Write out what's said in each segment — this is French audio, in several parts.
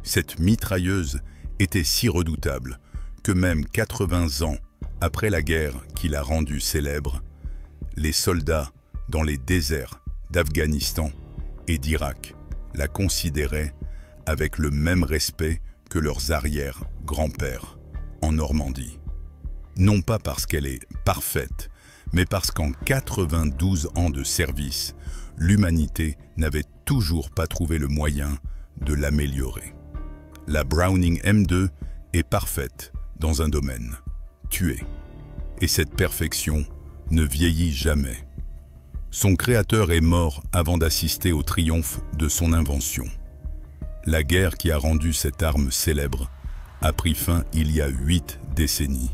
Cette mitrailleuse était si redoutable que même 80 ans après la guerre qui l'a rendue célèbre, les soldats dans les déserts d'Afghanistan et d'Irak la considéraient avec le même respect que leurs arrière-grands-pères en Normandie. Non pas parce qu'elle est parfaite, mais parce qu'en 92 ans de service, l'humanité n'avait toujours pas trouvé le moyen de l'améliorer. La Browning M2 est parfaite dans un domaine, tuer. Et cette perfection ne vieillit jamais. Son créateur est mort avant d'assister au triomphe de son invention. La guerre qui a rendu cette arme célèbre a pris fin il y a 8 décennies.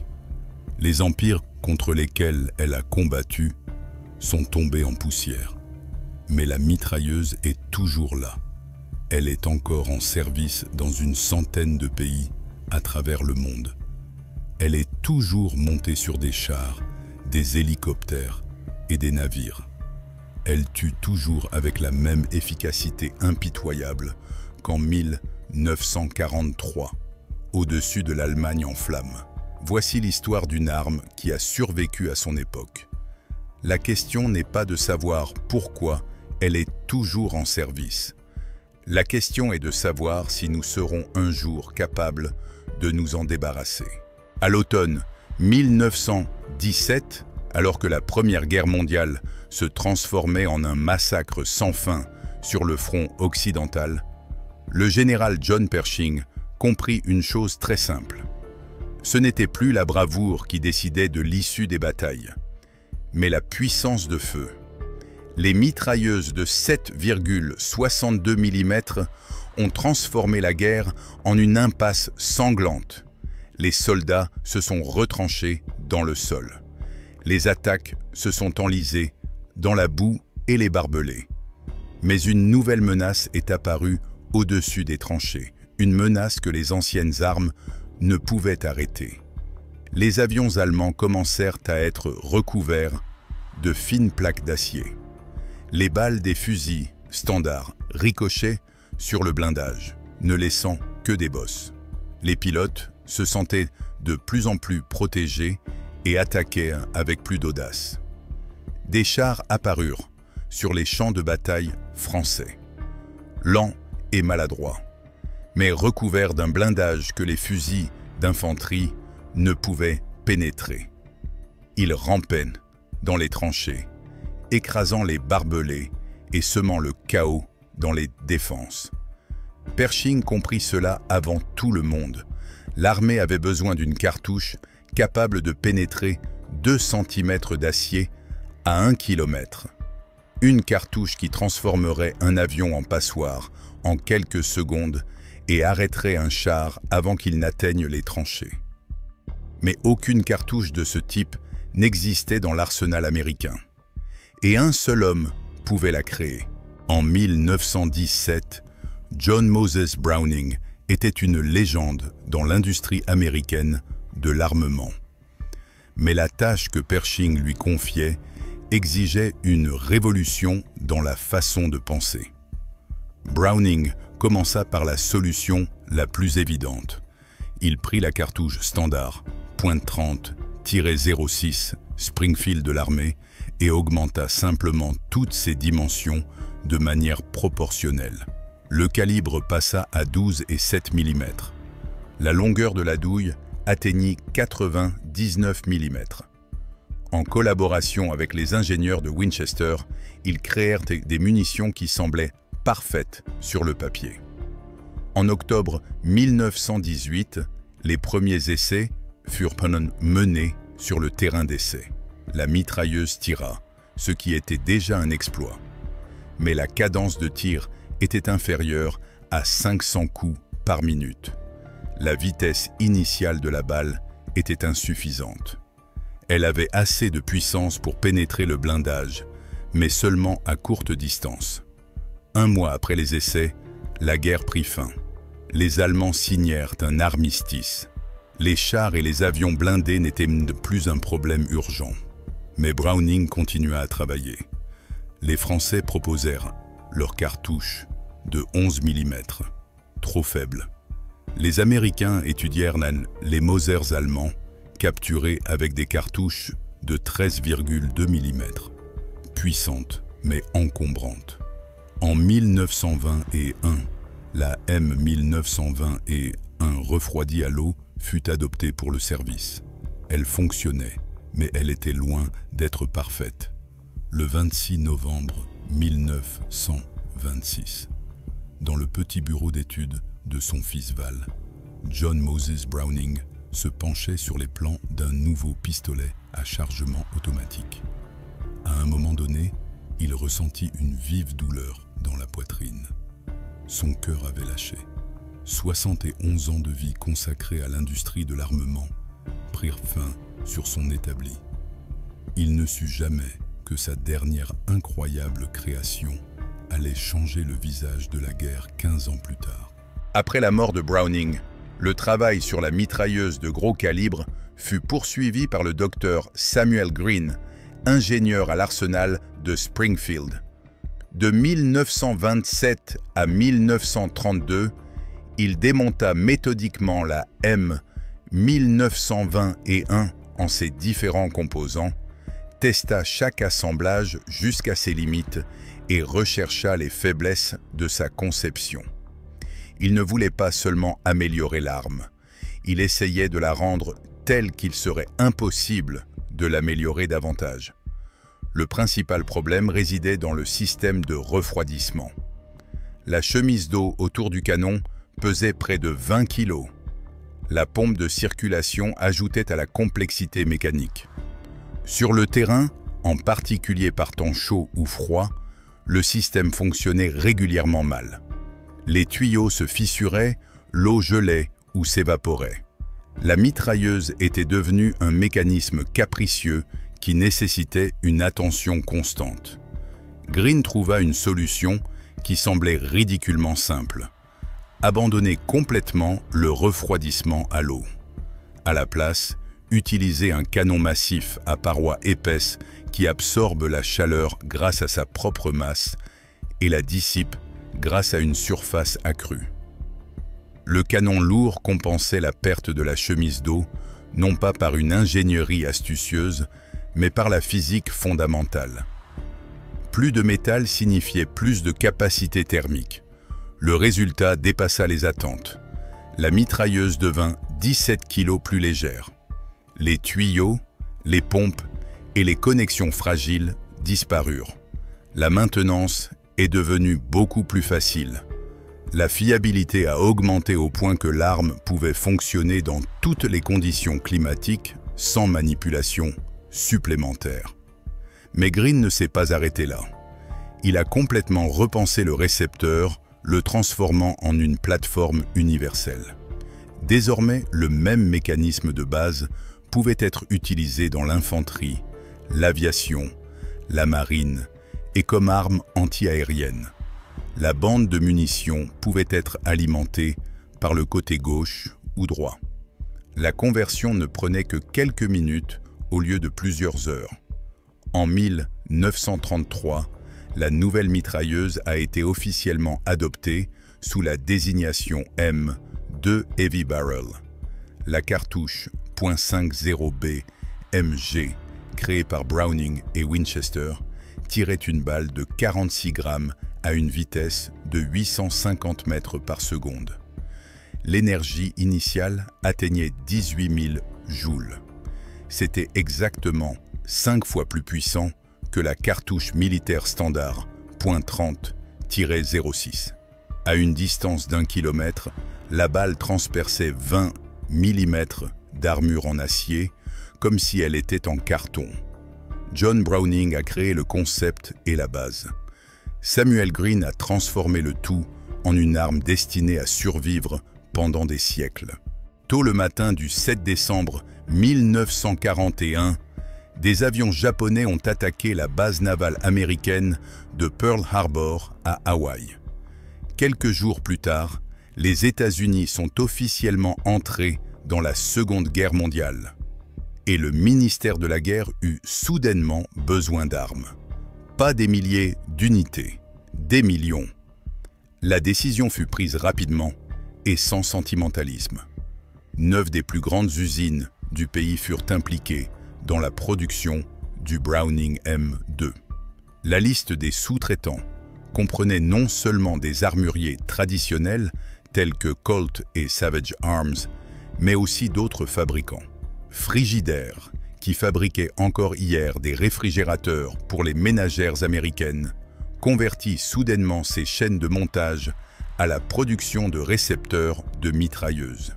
Les empires contre lesquels elle a combattu sont tombés en poussière. Mais la mitrailleuse est toujours là. Elle est encore en service dans une centaine de pays à travers le monde. Elle est toujours montée sur des chars, des hélicoptères et des navires. Elle tue toujours avec la même efficacité impitoyable qu'en 1943, au-dessus de l'Allemagne en flammes. Voici l'histoire d'une arme qui a survécu à son époque. La question n'est pas de savoir pourquoi elle est toujours en service. La question est de savoir si nous serons un jour capables de nous en débarrasser. À l'automne 1917, alors que la Première Guerre mondiale se transformait en un massacre sans fin sur le front occidental, le général John Pershing comprit une chose très simple. Ce n'était plus la bravoure qui décidait de l'issue des batailles, mais la puissance de feu. Les mitrailleuses de 7,62 mm ont transformé la guerre en une impasse sanglante. Les soldats se sont retranchés dans le sol. Les attaques se sont enlisées dans la boue et les barbelés. Mais une nouvelle menace est apparue au-dessus des tranchées, une menace que les anciennes armes ne pouvaient arrêter. Les avions allemands commencèrent à être recouverts de fines plaques d'acier. Les balles des fusils standards ricochaient sur le blindage, ne laissant que des bosses. Les pilotes se sentaient de plus en plus protégés et attaquaient avec plus d'audace. Des chars apparurent sur les champs de bataille français, lents et maladroits, mais recouverts d'un blindage que les fusils d'infanterie ne pouvaient pénétrer. Ils rampaient dans les tranchées, écrasant les barbelés et semant le chaos dans les défenses. Pershing comprit cela avant tout le monde. L'armée avait besoin d'une cartouche capable de pénétrer 2 cm d'acier à 1 km. Une cartouche qui transformerait un avion en passoire en quelques secondes et arrêterait un char avant qu'il n'atteigne les tranchées. Mais aucune cartouche de ce type n'existait dans l'arsenal américain. Et un seul homme pouvait la créer. En 1917, John Moses Browning était une légende dans l'industrie américaine de l'armement. Mais la tâche que Pershing lui confiait exigeait une révolution dans la façon de penser. Browning commença par la solution la plus évidente. Il prit la cartouche standard .30-06 Springfield de l'armée et augmenta simplement toutes ses dimensions de manière proportionnelle. Le calibre passa à 12 et 7 mm. La longueur de la douille atteignit 99 mm. En collaboration avec les ingénieurs de Winchester, ils créèrent des munitions qui semblaient parfaites sur le papier. En octobre 1918, les premiers essais furent menés sur le terrain d'essai. La mitrailleuse tira, ce qui était déjà un exploit. Mais la cadence de tir était inférieure à 500 coups par minute. La vitesse initiale de la balle était insuffisante. Elle avait assez de puissance pour pénétrer le blindage, mais seulement à courte distance. 1 mois après les essais, la guerre prit fin. Les Allemands signèrent un armistice. Les chars et les avions blindés n'étaient plus un problème urgent. Mais Browning continua à travailler. Les Français proposèrent leurs cartouches de 11 mm, trop faibles. Les Américains étudièrent les Mausers allemands, capturés avec des cartouches de 13,2 mm, puissantes mais encombrantes. En 1921, la M1921 refroidie à l'eau fut adoptée pour le service. Elle fonctionnait, mais elle était loin d'être parfaite. Le 26 novembre 1926, dans le petit bureau d'études de son fils Val, John Moses Browning se penchait sur les plans d'un nouveau pistolet à chargement automatique. À un moment donné, il ressentit une vive douleur dans la poitrine. Son cœur avait lâché. 71 ans de vie consacrés à l'industrie de l'armement prirent fin sur son établi. Il ne sut jamais que sa dernière incroyable création allait changer le visage de la guerre 15 ans plus tard. Après la mort de Browning, le travail sur la mitrailleuse de gros calibre fut poursuivi par le docteur Samuel Green, ingénieur à l'arsenal de Springfield. De 1927 à 1932, il démonta méthodiquement la M1921 en ses différents composants, testa chaque assemblage jusqu'à ses limites et rechercha les faiblesses de sa conception. Il ne voulait pas seulement améliorer l'arme, il essayait de la rendre telle qu'il serait impossible de l'améliorer davantage. Le principal problème résidait dans le système de refroidissement. La chemise d'eau autour du canon pesait près de 20 kg. La pompe de circulation ajoutait à la complexité mécanique. Sur le terrain, en particulier par temps chaud ou froid, le système fonctionnait régulièrement mal. Les tuyaux se fissuraient, l'eau gelait ou s'évaporait. La mitrailleuse était devenue un mécanisme capricieux qui nécessitait une attention constante. Green trouva une solution qui semblait ridiculement simple. Abandonner complètement le refroidissement à l'eau. À la place, utiliser un canon massif à parois épaisses qui absorbe la chaleur grâce à sa propre masse et la dissipe grâce à une surface accrue. Le canon lourd compensait la perte de la chemise d'eau, non pas par une ingénierie astucieuse, mais par la physique fondamentale. Plus de métal signifiait plus de capacité thermique. Le résultat dépassa les attentes. La mitrailleuse devint 17 kg plus légère. Les tuyaux, les pompes et les connexions fragiles disparurent. La maintenance est devenue beaucoup plus facile. La fiabilité a augmenté au point que l'arme pouvait fonctionner dans toutes les conditions climatiques sans manipulation supplémentaire. Mais Green ne s'est pas arrêté là. Il a complètement repensé le récepteur, le transformant en une plateforme universelle. Désormais, le même mécanisme de base pouvait être utilisé dans l'infanterie, l'aviation, la marine et comme arme anti-aérienne. La bande de munitions pouvait être alimentée par le côté gauche ou droit. La conversion ne prenait que quelques minutes au lieu de plusieurs heures. En 1933, la nouvelle mitrailleuse a été officiellement adoptée sous la désignation M2 Heavy Barrel. La cartouche .50B MG, créée par Browning et Winchester, tirait une balle de 46 grammes à une vitesse de 850 mètres par seconde. L'énergie initiale atteignait 18 000 joules. C'était exactement 5 fois plus puissant que la cartouche militaire standard .30-06. À une distance d'1 km, la balle transperçait 20 mm d'armure en acier, comme si elle était en carton. John Browning a créé le concept et la base. Samuel Green a transformé le tout en une arme destinée à survivre pendant des siècles. Tôt le matin du 7 décembre 1941, des avions japonais ont attaqué la base navale américaine de Pearl Harbor à Hawaï. Quelques jours plus tard, les États-Unis sont officiellement entrés dans la Seconde Guerre mondiale. Et le ministère de la Guerre eut soudainement besoin d'armes. Pas des milliers d'unités, des millions. La décision fut prise rapidement et sans sentimentalisme. 9 des plus grandes usines du pays furent impliquées dans la production du Browning M2. La liste des sous-traitants comprenait non seulement des armuriers traditionnels tels que Colt et Savage Arms, mais aussi d'autres fabricants. Frigidaire, qui fabriquait encore hier des réfrigérateurs pour les ménagères américaines, convertit soudainement ses chaînes de montage à la production de récepteurs de mitrailleuses.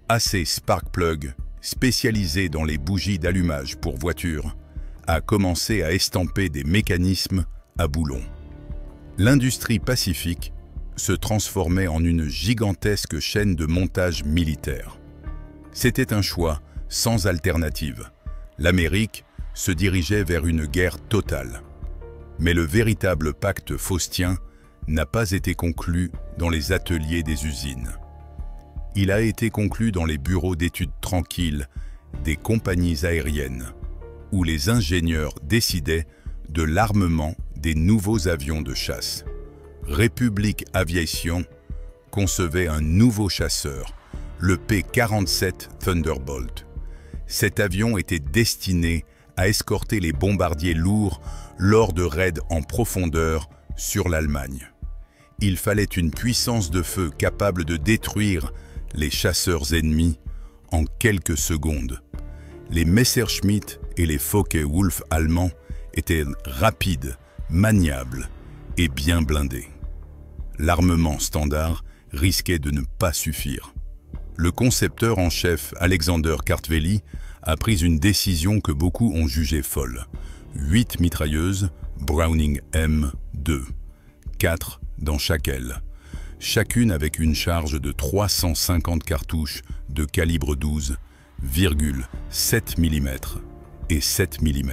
AC Sparkplug, spécialisé dans les bougies d'allumage pour voitures, a commencé à estamper des mécanismes à boulons. L'industrie pacifique se transformait en une gigantesque chaîne de montage militaire. C'était un choix sans alternative. L'Amérique se dirigeait vers une guerre totale. Mais le véritable pacte faustien n'a pas été conclu dans les ateliers des usines. Il a été conclu dans les bureaux d'études tranquilles des compagnies aériennes, où les ingénieurs décidaient de l'armement des nouveaux avions de chasse. Republic Aviation concevait un nouveau chasseur, le P-47 Thunderbolt. Cet avion était destiné à escorter les bombardiers lourds lors de raids en profondeur sur l'Allemagne. Il fallait une puissance de feu capable de détruire les chasseurs ennemis en quelques secondes. Les Messerschmitt et les Focke-Wulf allemands étaient rapides, maniables et bien blindés. L'armement standard risquait de ne pas suffire. Le concepteur en chef Alexander Kartveli a pris une décision que beaucoup ont jugée folle. 8 mitrailleuses Browning M2, 4 dans chaque aile, chacune avec une charge de 350 cartouches de calibre 12,7 mm et 7 mm.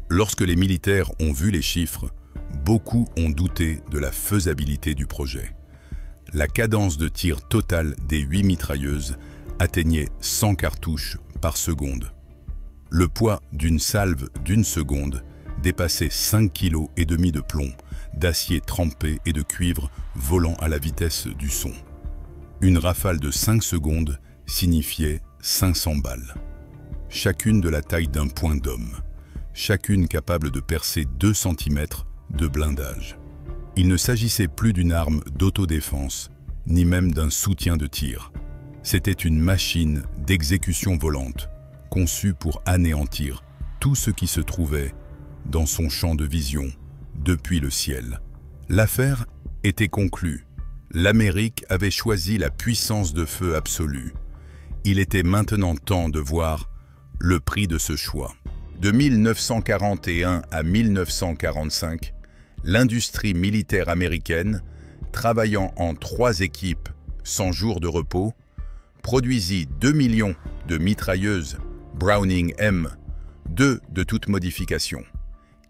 Lorsque les militaires ont vu les chiffres, beaucoup ont douté de la faisabilité du projet. La cadence de tir totale des 8 mitrailleuses atteignait 100 cartouches par seconde. Le poids d'une salve d'une seconde dépassait 5,5 kg de plomb, d'acier trempé et de cuivre volant à la vitesse du son. Une rafale de 5 secondes signifiait 500 balles. Chacune de la taille d'un poing d'homme, chacune capable de percer 2 cm de blindage. Il ne s'agissait plus d'une arme d'autodéfense, ni même d'un soutien de tir. C'était une machine d'exécution volante, conçue pour anéantir tout ce qui se trouvait dans son champ de vision depuis le ciel. L'affaire était conclue. L'Amérique avait choisi la puissance de feu absolue. Il était maintenant temps de voir le prix de ce choix. De 1941 à 1945, l'industrie militaire américaine, travaillant en 3 équipes sans jour de repos, produisit 2 millions de mitrailleuses Browning M, 2 de toute modification.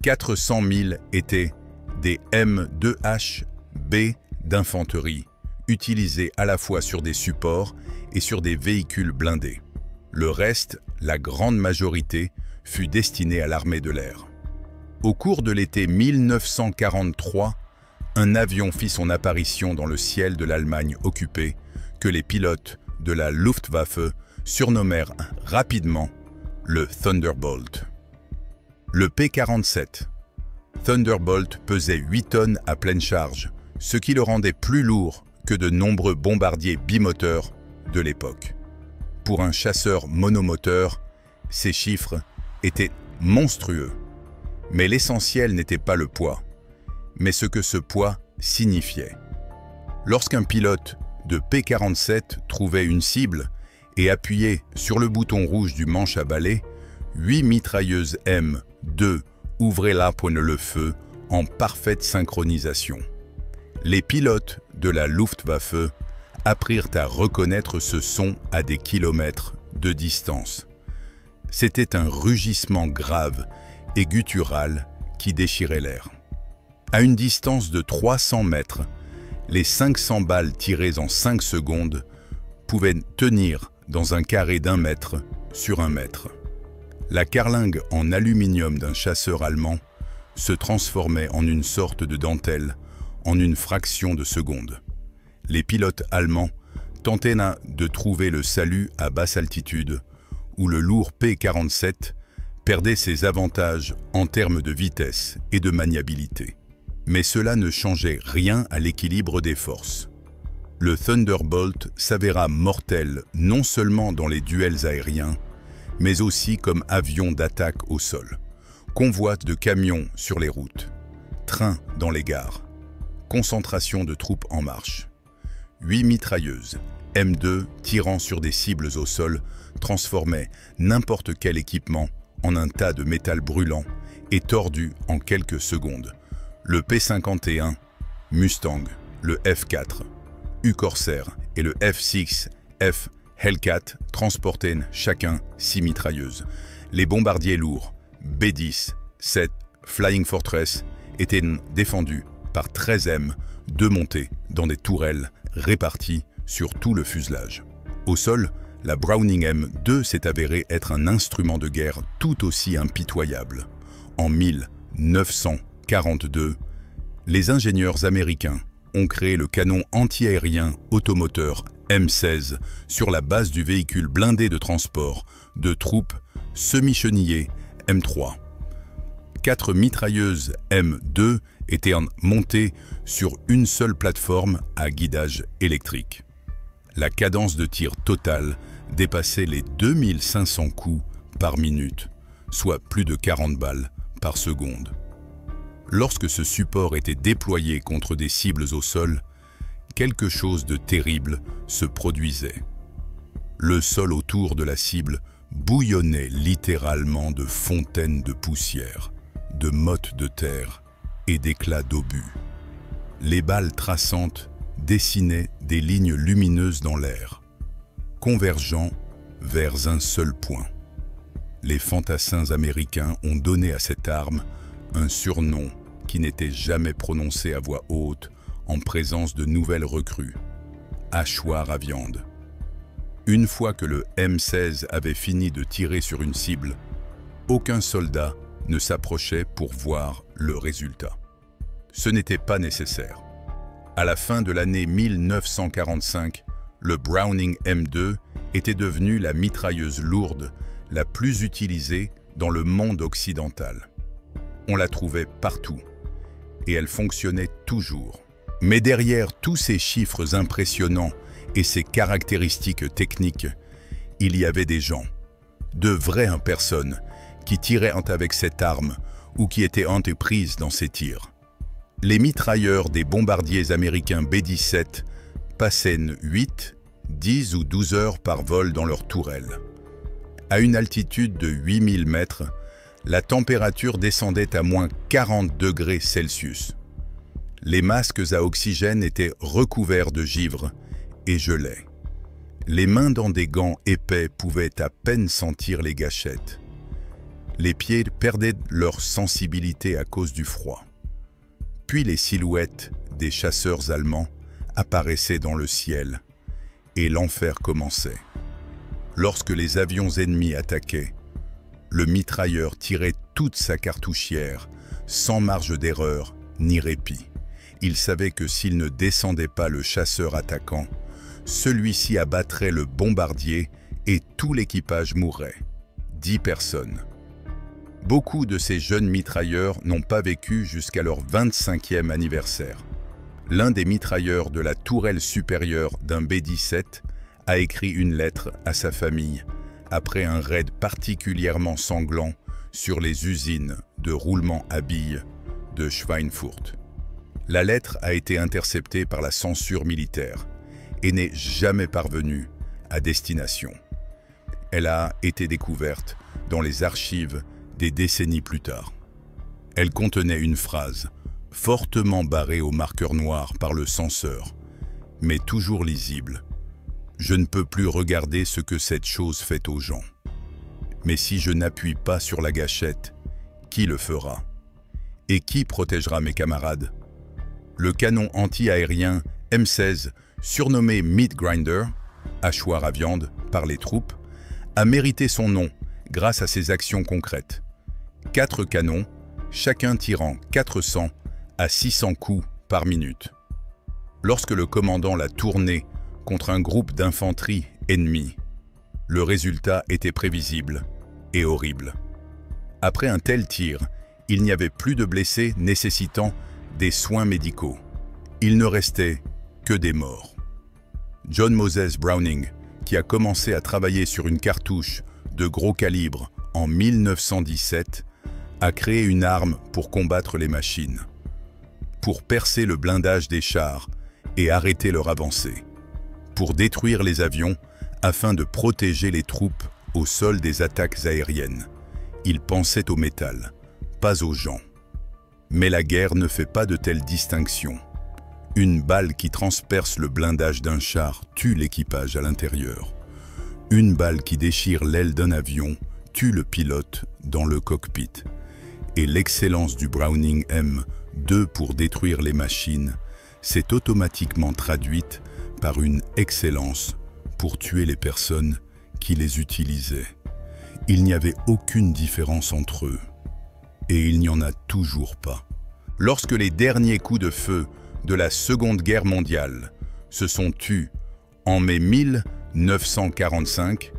400 000 étaient des M2HB d'infanterie, utilisés à la fois sur des supports et sur des véhicules blindés. Le reste, la grande majorité, fut destiné à l'armée de l'air. Au cours de l'été 1943, un avion fit son apparition dans le ciel de l'Allemagne occupée, que les pilotes de la Luftwaffe surnommèrent rapidement le Thunderbolt. Le P-47 Thunderbolt pesait 8 tonnes à pleine charge, ce qui le rendait plus lourd que de nombreux bombardiers bimoteurs de l'époque. Pour un chasseur monomoteur, ces chiffres étaient monstrueux. Mais l'essentiel n'était pas le poids, mais ce que ce poids signifiait. Lorsqu'un pilote de P-47 trouvait une cible et appuyait sur le bouton rouge du manche à balai, 8 mitrailleuses M2 ouvraient le feu en parfaite synchronisation. Les pilotes de la Luftwaffe apprirent à reconnaître ce son à des kilomètres de distance. C'était un rugissement grave et guttural qui déchirait l'air. À une distance de 300 mètres, les 500 balles tirées en 5 secondes pouvaient tenir dans un carré d'1 mètre sur 1 mètre. La carlingue en aluminium d'un chasseur allemand se transformait en une sorte de dentelle en une fraction de seconde. Les pilotes allemands tentaient de trouver le salut à basse altitude, où le lourd P-47 perdait ses avantages en termes de vitesse et de maniabilité. Mais cela ne changeait rien à l'équilibre des forces. Le Thunderbolt s'avéra mortel non seulement dans les duels aériens, mais aussi comme avion d'attaque au sol, convoi de camions sur les routes, trains dans les gares, concentration de troupes en marche. 8 mitrailleuses M2 tirant sur des cibles au sol transformaient n'importe quel équipement en un tas de métal brûlant et tordu en quelques secondes. Le P-51, Mustang, le F-4, U-Corsair et le F-6F Hellcat transportaient chacun 6 mitrailleuses. Les bombardiers lourds B-10, 7, Flying Fortress étaient défendus par 13 M, 2 montés dans des tourelles réparties sur tout le fuselage. Au sol, la Browning M2 s'est avérée être un instrument de guerre tout aussi impitoyable. En 1942, les ingénieurs américains ont créé le canon anti-aérien automoteur M16 sur la base du véhicule blindé de transport de troupes semi-chenillées M3. 4 mitrailleuses M2 étaient montées sur une seule plateforme à guidage électrique. La cadence de tir totale dépassait les 2500 coups par minute, soit plus de 40 balles par seconde. Lorsque ce support était déployé contre des cibles au sol, quelque chose de terrible se produisait. Le sol autour de la cible bouillonnait littéralement de fontaines de poussière, de mottes de terre et d'éclats d'obus. Les balles traçantes dessinaient des lignes lumineuses dans l'air, convergeant vers un seul point. Les fantassins américains ont donné à cette arme un surnom qui n'était jamais prononcé à voix haute en présence de nouvelles recrues, hachoir à viande. Une fois que le M16 avait fini de tirer sur une cible, aucun soldat ne s'approchait pour voir le résultat. Ce n'était pas nécessaire. À la fin de l'année 1945, le Browning M2 était devenu la mitrailleuse lourde la plus utilisée dans le monde occidental. On la trouvait partout, et elle fonctionnait toujours. Mais derrière tous ces chiffres impressionnants et ces caractéristiques techniques, il y avait des gens, de vraies personnes, qui tiraient avec cette arme ou qui étaient prises dans ces tirs. Les mitrailleurs des bombardiers américains B-17 passaient 8, 10 ou 12 heures par vol dans leurs tourelles. À une altitude de 8000 mètres, la température descendait à moins 40 degrés Celsius. Les masques à oxygène étaient recouverts de givre et gelaient. Les mains dans des gants épais pouvaient à peine sentir les gâchettes. Les pieds perdaient leur sensibilité à cause du froid. Puis les silhouettes des chasseurs allemands apparaissaient dans le ciel et l'enfer commençait. Lorsque les avions ennemis attaquaient, le mitrailleur tirait toute sa cartouchière, sans marge d'erreur ni répit. Il savait que s'il ne descendait pas le chasseur attaquant, celui-ci abattrait le bombardier et tout l'équipage mourrait. 10 personnes. Beaucoup de ces jeunes mitrailleurs n'ont pas vécu jusqu'à leur 25e anniversaire. L'un des mitrailleurs de la tourelle supérieure d'un B-17 a écrit une lettre à sa famille après un raid particulièrement sanglant sur les usines de roulement à billes de Schweinfurt. La lettre a été interceptée par la censure militaire et n'est jamais parvenue à destination. Elle a été découverte dans les archives des décennies plus tard. Elle contenait une phrase fortement barrée au marqueur noir par le censeur, mais toujours lisible. Je ne peux plus regarder ce que cette chose fait aux gens. Mais si je n'appuie pas sur la gâchette, qui le fera? Et qui protégera mes camarades? Le canon anti-aérien M16, surnommé Meat Grinder, hachoir à viande, par les troupes, a mérité son nom grâce à ses actions concrètes. 4 canons, chacun tirant 400 à 600 coups par minute. Lorsque le commandant l'a tourné contre un groupe d'infanterie ennemi, le résultat était prévisible et horrible. Après un tel tir, il n'y avait plus de blessés nécessitant des soins médicaux. Il ne restait que des morts. John Moses Browning, qui a commencé à travailler sur une cartouche de gros calibre en 1917, a créé une arme pour combattre les machines, pour percer le blindage des chars et arrêter leur avancée, pour détruire les avions afin de protéger les troupes au sol des attaques aériennes. Il pensait au métal, pas aux gens. Mais la guerre ne fait pas de telles distinctions. Une balle qui transperce le blindage d'un char tue l'équipage à l'intérieur. Une balle qui déchire l'aile d'un avion tue le pilote dans le cockpit. Et l'excellence du Browning M2 pour détruire les machines s'est automatiquement traduite par une excellence pour tuer les personnes qui les utilisaient. Il n'y avait aucune différence entre eux. Et il n'y en a toujours pas. Lorsque les derniers coups de feu de la Seconde Guerre mondiale se sont tus en mai 1945,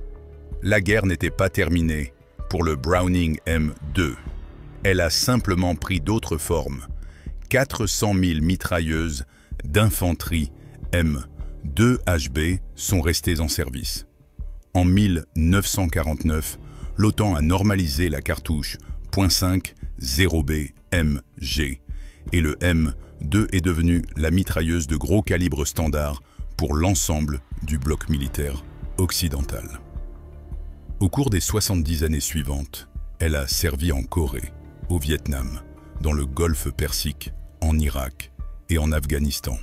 la guerre n'était pas terminée pour le Browning M2. Elle a simplement pris d'autres formes. 400 000 mitrailleuses d'infanterie M2HB sont restées en service. En 1949, l'OTAN a normalisé la cartouche .5 0B MG et le M2 est devenu la mitrailleuse de gros calibre standard pour l'ensemble du bloc militaire occidental. Au cours des 70 années suivantes, elle a servi en Corée, au Vietnam, dans le Golfe Persique, en Irak et en Afghanistan.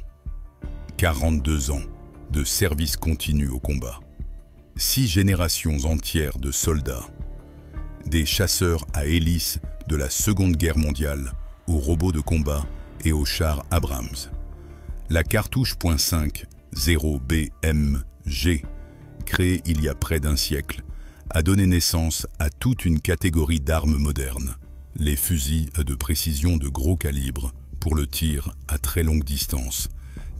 42 ans de service continu au combat. 6 générations entières de soldats, des chasseurs à hélice de la Seconde Guerre mondiale aux robots de combat et aux chars Abrams. La cartouche .5 0BMG, créée il y a près d'un siècle, a donné naissance à toute une catégorie d'armes modernes, les fusils de précision de gros calibre pour le tir à très longue distance,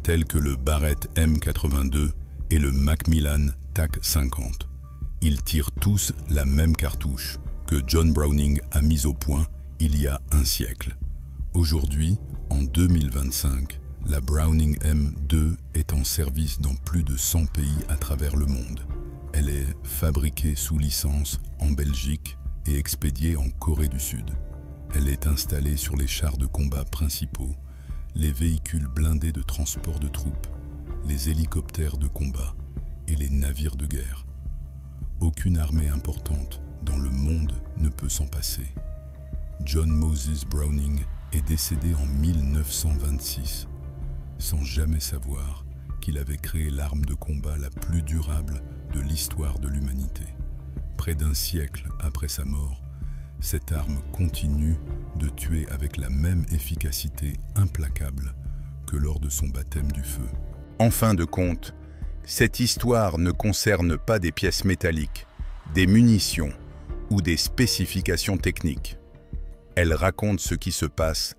tels que le Barrett M82 et le Macmillan TAC-50. Ils tirent tous la même cartouche que John Browning a mise au point il y a un siècle. Aujourd'hui, en 2025, la Browning M2 est en service dans plus de 100 pays à travers le monde. Elle est fabriquée sous licence en Belgique et expédiée en Corée du Sud. Elle est installée sur les chars de combat principaux, les véhicules blindés de transport de troupes, les hélicoptères de combat et les navires de guerre. Aucune armée importante dans le monde ne peut s'en passer. John Moses Browning est décédé en 1926, sans jamais savoir qu'il avait créé l'arme de combat la plus durable de l'histoire de l'humanité. Près d'un siècle après sa mort, cette arme continue de tuer avec la même efficacité implacable que lors de son baptême du feu. En fin de compte, cette histoire ne concerne pas des pièces métalliques, des munitions ou des spécifications techniques. Elle raconte ce qui se passe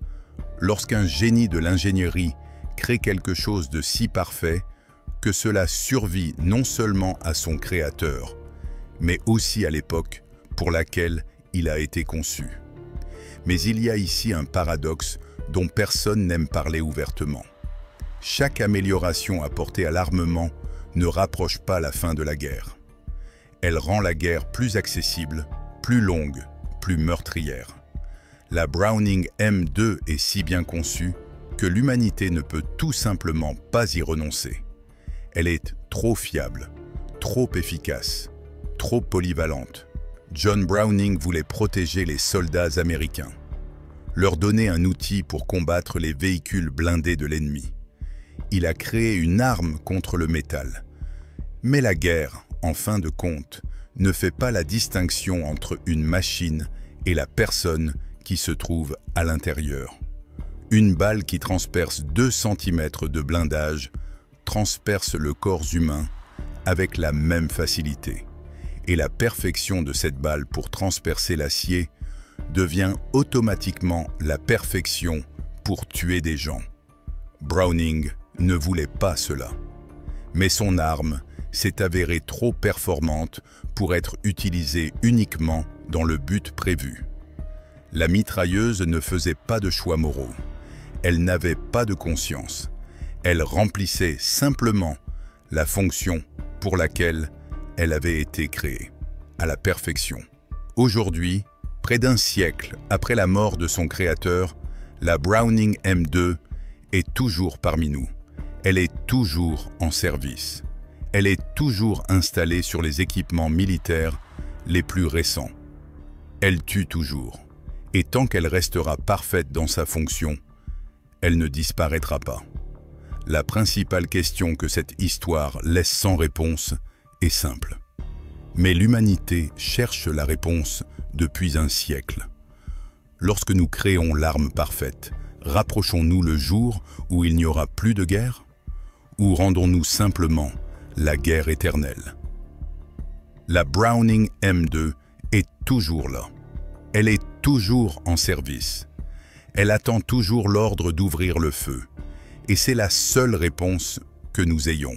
lorsqu'un génie de l'ingénierie crée quelque chose de si parfait que cela survit non seulement à son créateur, mais aussi à l'époque pour laquelle il a été conçu. Mais il y a ici un paradoxe dont personne n'aime parler ouvertement. Chaque amélioration apportée à l'armement ne rapproche pas la fin de la guerre. Elle rend la guerre plus accessible, plus longue, plus meurtrière. La Browning M2 est si bien conçue que l'humanité ne peut tout simplement pas y renoncer. Elle est trop fiable, trop efficace, trop polyvalente. John Browning voulait protéger les soldats américains, leur donner un outil pour combattre les véhicules blindés de l'ennemi. Il a créé une arme contre le métal. Mais la guerre, en fin de compte, ne fait pas la distinction entre une machine et la personne qui se trouve à l'intérieur. Une balle qui transperce 2 cm de blindage transperce le corps humain avec la même facilité. Et la perfection de cette balle pour transpercer l'acier devient automatiquement la perfection pour tuer des gens. Browning ne voulait pas cela. Mais son arme s'est avérée trop performante pour être utilisée uniquement dans le but prévu. La mitrailleuse ne faisait pas de choix moraux. Elle n'avait pas de conscience. Elle remplissait simplement la fonction pour laquelle elle avait été créée, à la perfection. Aujourd'hui, près d'un siècle après la mort de son créateur, la Browning M2 est toujours parmi nous. Elle est toujours en service. Elle est toujours installée sur les équipements militaires les plus récents. Elle tue toujours. Et tant qu'elle restera parfaite dans sa fonction, elle ne disparaîtra pas. La principale question que cette histoire laisse sans réponse est simple. Mais l'humanité cherche la réponse depuis un siècle. Lorsque nous créons l'arme parfaite, rapprochons-nous le jour où il n'y aura plus de guerre? Ou rendons-nous simplement la guerre éternelle? La Browning M2 est toujours là. Elle est toujours en service. Elle attend toujours l'ordre d'ouvrir le feu. Et c'est la seule réponse que nous ayons.